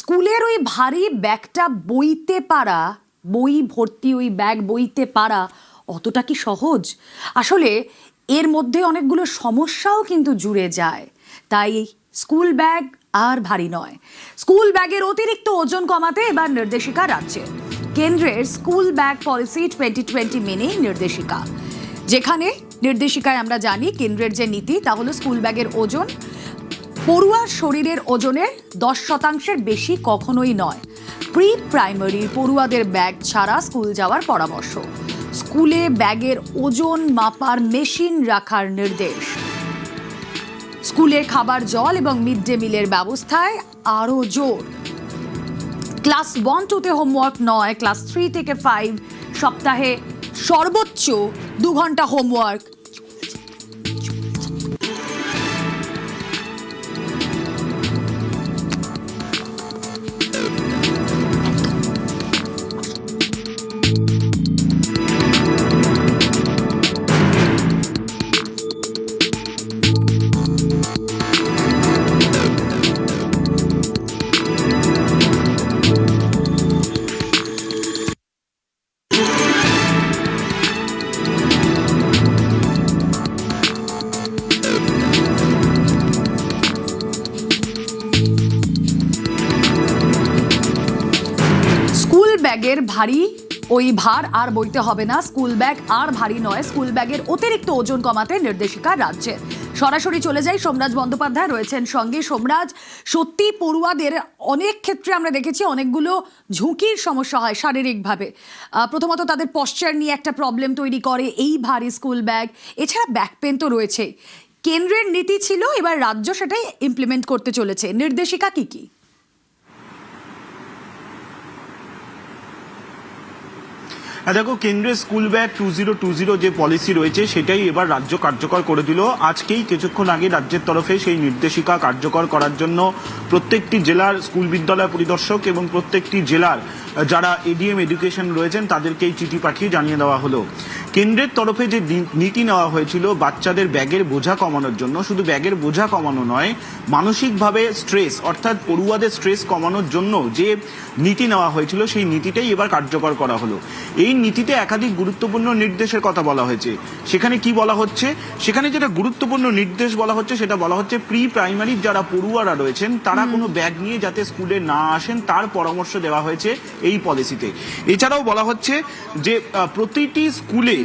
স্কুলের ওই ভারী ব্যাগটা বইতে পারা, বই ভর্তি ওই ব্যাগ বইতে পারা অতটা কি সহজ? আসলে এর মধ্যে অনেকগুলো সমস্যাও কিন্তু জুড়ে যায়। তাই স্কুল ব্যাগ আর ভারী নয়। স্কুল ব্যাগের অতিরিক্ত ওজন কমাতে এবার নির্দেশিকা রাজ্যে। কেন্দ্রের স্কুল ব্যাগ পলিসি 2020 মেনে নির্দেশিকা, যেখানে নির্দেশিকায় আমরা জানি কেন্দ্রের যে নীতি তা হলো স্কুল ব্যাগের ওজন পড়ুয়ার শরীরের ওজনের 10% বেশি কখনোই নয়। প্রি প্রাইমারি পড়ুয়াদের ব্যাগ ছাড়া স্কুল যাওয়ার পরামর্শ। স্কুলে ব্যাগের ওজন মাপার মেশিন রাখার নির্দেশ। স্কুলে খাবার, জল এবং মিড ডে মিলের ব্যবস্থায় আরো জোর। ক্লাস 1-2 হোমওয়ার্ক নয়, ক্লাস 3 থেকে 5 সপ্তাহে সর্বোচ্চ 2 ঘন্টা হোমওয়ার্ক। ব্যাগের ভারী ওই ভার আর বইতে হবে না। স্কুল ব্যাগ আর ভারী নয়। স্কুল ব্যাগের অতিরিক্ত ওজন কমাতে নির্দেশিকা রাজ্যে। সরাসরি চলে যাই, সোমরাজ বন্দ্যোপাধ্যায় রয়েছেন সঙ্গে। সোমরাজ, সত্যি পড়ুয়াদের অনেক ক্ষেত্রে আমরা দেখেছি অনেকগুলো ঝুঁকির সমস্যা হয় শারীরিকভাবে। প্রথমত তাদের পশ্চার নিয়ে একটা প্রবলেম তৈরি করে এই ভারী স্কুল ব্যাগ। এছাড়া ব্যাক পেন তো রয়েছে। কেন্দ্রের নীতি ছিল, এবার রাজ্য সেটাই ইমপ্লিমেন্ট করতে চলেছে। নির্দেশিকা কি কি? দেখো, কেন্দ্রের স্কুল ব্যাগ 2020 যে পলিসি রয়েছে সেটাই এবার রাজ্য কার্যকর করে দিল। আজকেই কিছুক্ষণ আগে রাজ্যের তরফে সেই নির্দেশিকা কার্যকর করার জন্য প্রত্যেকটি জেলার স্কুল বিদ্যালয় পরিদর্শক এবং প্রত্যেকটি জেলার যারা এডিএম এডুকেশন রয়েছেন তাদেরকেই চিঠি পাঠিয়ে জানিয়ে দেওয়া হলো। কেন্দ্রের তরফে যে নীতি নেওয়া হয়েছিল বাচ্চাদের ব্যাগের বোঝা কমানোর জন্য, শুধু ব্যাগের বোঝা কমানো নয়, মানসিকভাবে স্ট্রেস অর্থাৎ পড়ুয়াদের স্ট্রেস কমানোর জন্য যে নীতি নেওয়া হয়েছিল সেই নীতিটাই এবার কার্যকর করা হলো। এই নীতিতে একাধিক গুরুত্বপূর্ণ নির্দেশের কথা বলা হয়েছে। সেখানে কি বলা হচ্ছে? সেখানে যেটা গুরুত্বপূর্ণ নির্দেশ বলা হচ্ছে সেটা বলা হচ্ছে প্রি প্রাইমারির যারা পড়ুয়ারা রয়েছেন তারা কোনো ব্যাগ নিয়ে যাতে স্কুলে না আসেন তার পরামর্শ দেওয়া হয়েছে এই পলিসিতে। এছাড়াও বলা হচ্ছে যে প্রতিটি স্কুলে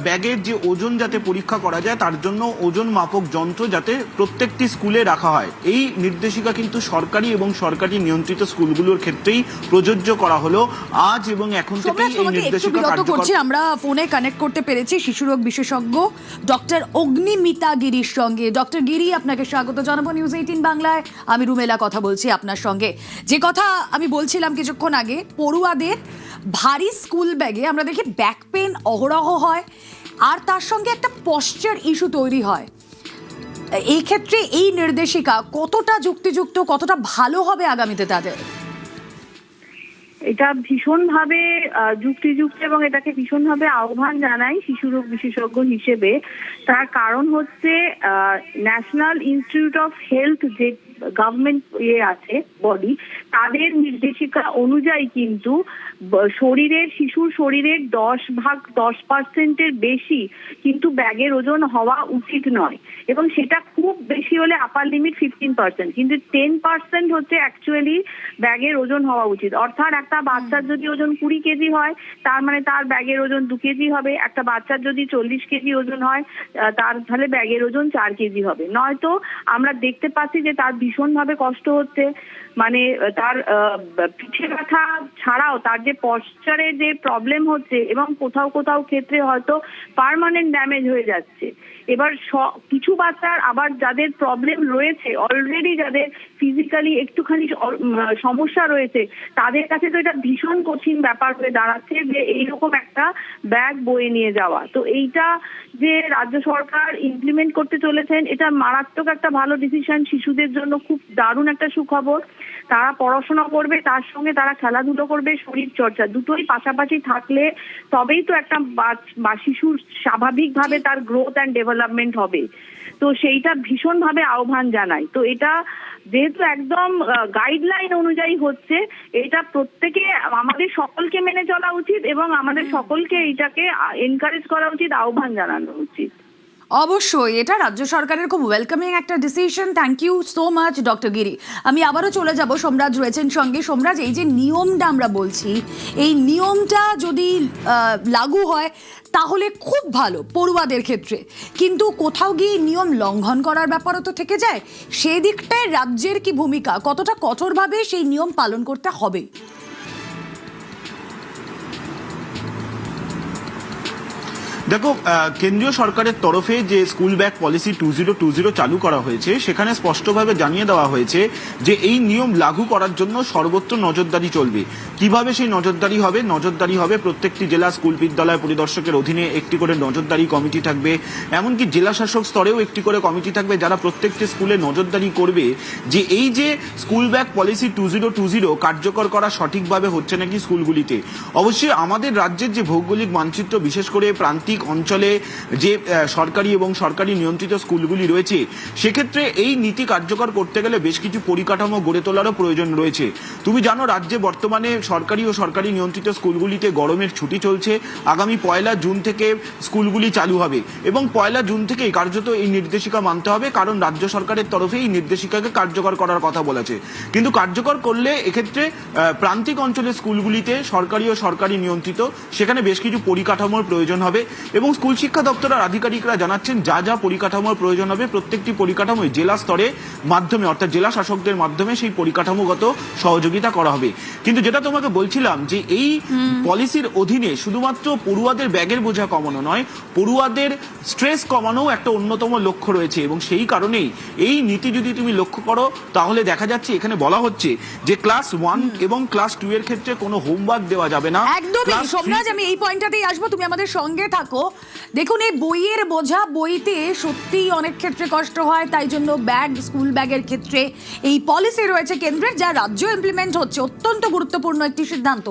ব্যাগের যে ওজন যাতে পরীক্ষা করা যায় তার জন্য ওজন মাপক যন্ত্র যাতে প্রত্যেকটি স্কুলে রাখা হয়। এই নির্দেশিকা কিন্তু সরকারি এবং সরকারি নিয়ন্ত্রিত স্কুলগুলোর ক্ষেত্রেই প্রযোজ্য করা হলো আজ এবং এখন থেকে এই নির্দেশিকা কার্যকর। আমরা ফোনে কানেক্ট করতে পেরেছি শিশুরোগ বিশেষজ্ঞ ডক্টর অগ্নিমিতা গিরির সঙ্গে। ডক্টর গিরি, আপনাকে স্বাগত জানাবো নিউজ 18 বাংলায়। আমি রুমেলা কথা বলছি আপনার সঙ্গে। যে কথা আমি বলছিলাম কিছুক্ষণ আগে, পড়ুয়াদের ভারী স্কুল ব্যাগে আমরা দেখি ব্যাক পেন অহরহ হয়, আর তার সঙ্গে একটা পশ্চার ইস্যু তৈরি হয়। এই ক্ষেত্রে এই নির্দেশিকা কতটা যুক্তিযুক্ত, কতটা ভালো হবে আগামীতে তাদের? এটা ভীষণভাবে যুক্তিযুক্ত এবং এটাকে ভীষণভাবে আহ্বান জানাই শিশুরোগ বিশেষজ্ঞ হিসেবে। তার কারণ হচ্ছে ন্যাশনাল ইনস্টিটিউট অফ হেলথ যে গভর্নমেন্ট আছে বডি, তাদের নির্দেশিকা অনুযায়ী কিন্তু শিশুর শরীরের 10% বেশি কিন্তু ব্যাগের ওজন হওয়া উচিত নয়, এবং সেটা খুব বেশি হলে আপার লিমিট 15%, কিন্তু 10% হচ্ছে অ্যাকচুয়ালি ব্যাগের ওজন হওয়া উচিত। অর্থাৎ একটা বাচ্চার যদি ওজন 20 কেজি হয় তার মানে তার ব্যাগের ওজন 2 কেজি হবে। একটা বাচ্চার যদি 40 কেজি ওজন হয় তার তাহলে ব্যাগের ওজন 4 কেজি হবে। নয়তো আমরা দেখতে পাচ্ছি যে তার ভীষণভাবে কষ্ট হচ্ছে, মানে তার পিঠে ব্যথা ছাড়াও তার যে পশ্চারে যে প্রবলেম হচ্ছে এবং কোথাও কোথাও ক্ষেত্রে হয়তো পার্মানেন্ট ড্যামেজ হয়ে যাচ্ছে। এবার কিছু বাচ্চার আবার যাদের প্রবলেম রয়েছে অলরেডি, যাদের ফিজিক্যালি একটুখানি সমস্যা রয়েছে, তাদের কাছে তো এটা ভীষণ কঠিন ব্যাপার হয়ে দাঁড়াচ্ছে যে এইরকম একটা ব্যাগ বয়ে নিয়ে যাওয়া। তো এইটা যে রাজ্য সরকার ইমপ্লিমেন্ট করতে চলেছেন এটা মারাত্মক একটা ভালো ডিসিশন। শিশুদের জন্য খুব দারুণ একটা সুখবর। তারা পড়াশোনা করবে, তার সঙ্গে তারা খেলাধুলো করবে, শরীর চর্চা দুটোই পাশাপাশি থাকলে তবেই তো একটা শিশুর স্বাভাবিকভাবে তার গ্রোথ অ্যান্ড ডেভেলপমেন্ট হবে। তো সেইটা ভীষণভাবে আহ্বান জানাই। তো এটা যেহেতু একদম গাইডলাইন অনুযায়ী হচ্ছে, এটা প্রত্যেকে আমাদের সকলকে মেনে চলা উচিত এবং আমাদের সকলকে এইটাকে এনকারেজ করা উচিত, আহ্বান জানানো উচিত। অবশ্যই এটা রাজ্য সরকারের খুব ওয়েলকামিং একটা decision. Thank you so much doctor Giri. আমি আবারও চলে যাব, সোমরাজ রয়েছেন সঙ্গে। সোমরাজ, এই যে নিয়মটা আমরা বলছি, এই নিয়মটা যদি লাগু হয় তাহলে খুব ভালো পড়ুয়াদের ক্ষেত্রে, কিন্তু কোথাও গিয়ে নিয়ম লঙ্ঘন করার ব্যাপারও তো থেকে যায়। সেই দিকটায় রাজ্যের কি ভূমিকা, কতটা কঠোরভাবে সেই নিয়ম পালন করতে হবে? দেখো, কেন্দ্রীয় সরকারের তরফে যে স্কুল ব্যাগ পলিসি 2020 চালু করা হয়েছে, সেখানে স্পষ্টভাবে জানিয়ে দেওয়া হয়েছে যে এই নিয়ম লাগু করার জন্য সর্বত্র নজরদারি চলবে। কিভাবে সেই নজরদারি হবে? নজরদারি হবে প্রত্যেকটি জেলা স্কুল বিদ্যালয় পরিদর্শকের অধীনে একটি করে নজরদারি কমিটি থাকবে, এমনকি জেলা শাসক স্তরেও একটি করে কমিটি থাকবে যারা প্রত্যেকটি স্কুলে নজরদারি করবে যে এই যে স্কুল ব্যাগ পলিসি 2020 কার্যকর করা সঠিকভাবে হচ্ছে নাকি স্কুলগুলিতে। অবশ্যই আমাদের রাজ্যের যে ভৌগোলিক মানচিত্র, বিশেষ করে প্রান্তিক অঞ্চলে যে সরকারি এবং সরকারি নিয়ন্ত্রিত স্কুলগুলি রয়েছে, সেক্ষেত্রে এই নীতি কার্যকর করতে গেলে বেশ কিছু পরিকাঠামো গড়ে তোলারও প্রয়োজন রয়েছে। তুমি জানো, রাজ্যে বর্তমানে সরকারি ও সরকারি নিয়ন্ত্রিত স্কুলগুলিতে গরমের ছুটি চলছে। আগামী 1 জুন থেকে স্কুলগুলি চালু হবে এবং 1 জুন থেকেই কার্যত এই নির্দেশিকা মানতে হবে, কারণ রাজ্য সরকারের তরফে এই নির্দেশিকাকে কার্যকর করার কথা বলেছে। কিন্তু কার্যকর করলে এক্ষেত্রে প্রান্তিক অঞ্চলের স্কুলগুলিতে সরকারি ও সরকারি নিয়ন্ত্রিত, সেখানে বেশ কিছু পরিকাঠামোর প্রয়োজন হবে এবং স্কুল শিক্ষা দপ্তরের আধিকারিকরা জানাচ্ছেন যা যা পরিকাঠামোর প্রয়োজন হবে প্রত্যেকটি পরিকাঠামোই জেলা স্তরে মাধ্যমে, অর্থাৎ জেলা শাসকদের মাধ্যমে সেই পরিকাঠামোগত সহযোগিতা করা হবে। কিন্তু যেটা তোমাকে বলছিলাম যে এই পলিসির অধীনে শুধুমাত্র পড়ুয়াদের ব্যাগের বোঝা কমানো নয়, পড়ুয়াদের স্ট্রেস কমানোও একটা অন্যতম লক্ষ্য রয়েছে এবং সেই কারণেই এই নীতি যদি তুমি লক্ষ্য করো তাহলে দেখা যাচ্ছে এখানে বলা হচ্ছে যে ক্লাস 1 এবং ক্লাস 2 এর ক্ষেত্রে কোনো হোমওয়ার্ক দেওয়া যাবে না। একদমই সোমরাজ, আমি এই পয়েন্টটাতেই আসবো, তুমি আমাদের সঙ্গে থাকো। দেখুন, এই বইয়ের বোঝা বইতে সত্যিই অনেক ক্ষেত্রে কষ্ট হয়, তাই জন্য ব্যাগ, স্কুল ব্যাগের ক্ষেত্রে এই পলিসি রয়েছে কেন্দ্রের, যা রাজ্য ইমপ্লিমেন্ট হচ্ছে, অত্যন্ত গুরুত্বপূর্ণ একটি সিদ্ধান্ত।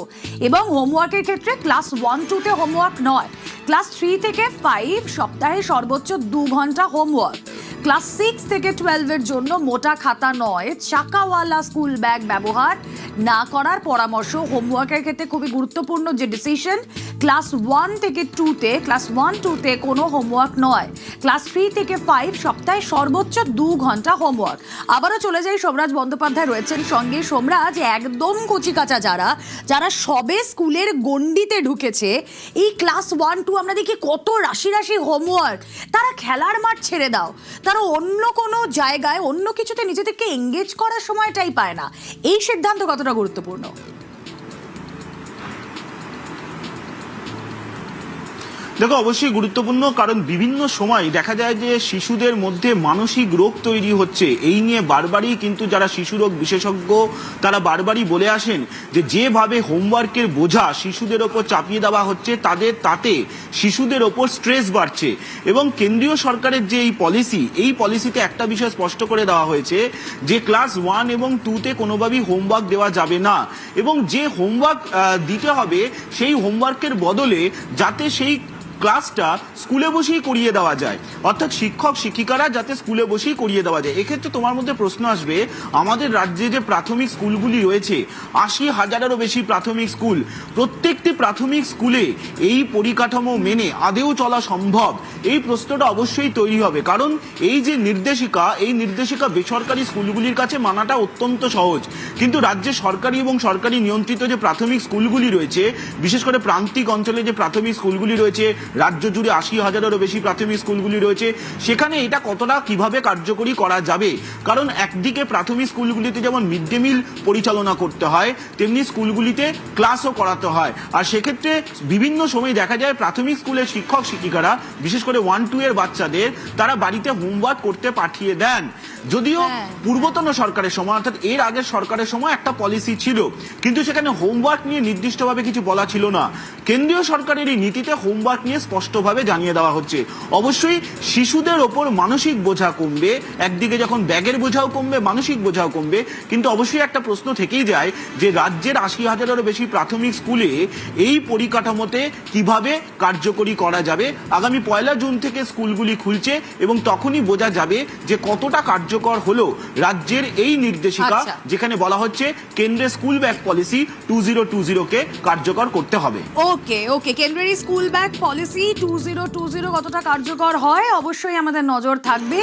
এবং হোমওয়ার্কের ক্ষেত্রে ক্লাস 1-2 হোমওয়ার্ক নয়, ক্লাস 3 থেকে 5 সপ্তাহে সর্বোচ্চ 2 ঘন্টা হোমওয়ার্ক। ক্লাস 6 থেকে 12 এর জন্য মোটা খাতা নয়, চাকাওয়ালা স্কুল ব্যাগ ব্যবহার না করার পরামর্শ। হোমওয়ার্কের ক্ষেত্রে খুবই গুরুত্বপূর্ণ যে ডিসিশন, ক্লাস 1 থেকে 2-তে, ক্লাস 1-2-তে কোনো হোমওয়ার্ক নয়, ক্লাস 3 থেকে 5 সপ্তাহে সর্বোচ্চ 2 ঘন্টা হোমওয়ার্ক। আবারও চলে যাই, সোমরাজ বন্দ্যোপাধ্যায় রয়েছেন সঙ্গে। সোমরাজ, একদম কচিকাঁচা যারা সবে স্কুলের গণ্ডিতে ঢুকেছে, এই ক্লাস 1-2 আমরা দেখি কত রাশি রাশি হোমওয়ার্ক, তারা খেলার মাঠ ছেড়ে দাও, তারা অন্য কোনো জায়গায় অন্য কিছুতে নিজেদেরকে এঙ্গেজ করার সময়টাই পায় না। এই সিদ্ধান্ত কতটা গুরুত্বপূর্ণ? দেখো, অবশ্যই গুরুত্বপূর্ণ, কারণ বিভিন্ন সময় দেখা যায় যে শিশুদের মধ্যে মানসিক রোগ তৈরি হচ্ছে। এই নিয়ে বারবারই কিন্তু যারা শিশু রোগ বিশেষজ্ঞ তারা বারবারই বলে আসেন যে যেভাবে হোমওয়ার্কের বোঝা শিশুদের ওপর চাপিয়ে দেওয়া হচ্ছে তাতে শিশুদের ওপর স্ট্রেস বাড়ছে। এবং কেন্দ্রীয় সরকারের যে এই পলিসিতে একটা বিষয় স্পষ্ট করে দেওয়া হয়েছে যে ক্লাস 1 এবং 2-তে কোনোভাবেই হোমওয়ার্ক দেওয়া যাবে না এবং যে হোমওয়ার্ক দিতে হবে সেই হোমওয়ার্কের বদলে যাতে সেই ক্লাসটা স্কুলে বসেই করিয়ে দেওয়া যায়, অর্থাৎ শিক্ষক শিক্ষিকারা যাতে স্কুলে বসেই করিয়ে দেওয়া যায়। এক্ষেত্রে তোমার মধ্যে প্রশ্ন আসবে, আমাদের রাজ্যে যে প্রাথমিক স্কুলগুলি রয়েছে, 80,000-এরও বেশি প্রাথমিক স্কুল, প্রত্যেকটি প্রাথমিক স্কুলে এই পরিকাঠামো মেনে আদেও চলা সম্ভব? এই প্রশ্নটা অবশ্যই তৈরি হবে, কারণ এই যে নির্দেশিকা বেসরকারি স্কুলগুলির কাছে মানাটা অত্যন্ত সহজ, কিন্তু রাজ্যে সরকারি এবং সরকারি নিয়ন্ত্রিত যে প্রাথমিক স্কুলগুলি রয়েছে, বিশেষ করে প্রান্তিক অঞ্চলে যে প্রাথমিক স্কুলগুলি রয়েছে, রাজ্য জুড়ে 80,000-এরও বেশি প্রাথমিক স্কুলগুলি রয়েছে, সেখানে এটা কতটা কিভাবে কার্যকরী করা যাবে? কারণ একদিকে প্রাথমিক স্কুলগুলিতে যেমন মিড ডে মিল পরিচালনা করতে হয়, তেমনি স্কুলগুলিতে ক্লাসও করাতে হয়। আর সেক্ষেত্রে বিভিন্ন সময় দেখা যায় প্রাথমিক স্কুলের শিক্ষক শিক্ষিকারা, বিশেষ করে 1-2 এর বাচ্চাদের, তারা বাড়িতে হোমওয়ার্ক করতে পাঠিয়ে দেন। যদিও পূর্বতন সরকারের সময়, অর্থাৎ এর আগের সরকারের সময় একটা পলিসি ছিল, কিন্তু সেখানে হোমওয়ার্ক নিয়ে নির্দিষ্টভাবে কিছু বলা ছিল না। কেন্দ্রীয় সরকারের এই নীতিতে হোমওয়ার্ক নিয়ে দিয়ে স্পষ্টভাবে জানিয়ে দেওয়া হচ্ছে। অবশ্যই শিশুদের ওপর মানসিক বোঝা কমবে, একদিকে যখন ব্যাগের বোঝাও কমবে, মানসিক বোঝাও কমবে, কিন্তু অবশ্যই একটা প্রশ্ন থেকেই যায় যে রাজ্যের ৮০,০০০-এরও বেশি প্রাথমিক স্কুলে এই পরিকাঠামোতে কিভাবে কার্যকরী করা যাবে। আগামী ১ জুন থেকে স্কুলগুলি খুলছে এবং তখনই বোঝা যাবে যে কতটা কার্যকর হলো রাজ্যের এই নির্দেশিকা, আচ্ছা। যেখানে বলা হচ্ছে কেন্দ্রের স্কুল ব্যাগ পলিসি 2020 কে কার্যকর করতে হবে। ওকে ওকে, কেন্দ্রের স্কুল ব্যাগ পলিসি 2020 কতটা কার্যকর হয় অবশ্যই আমাদের নজর থাকবে।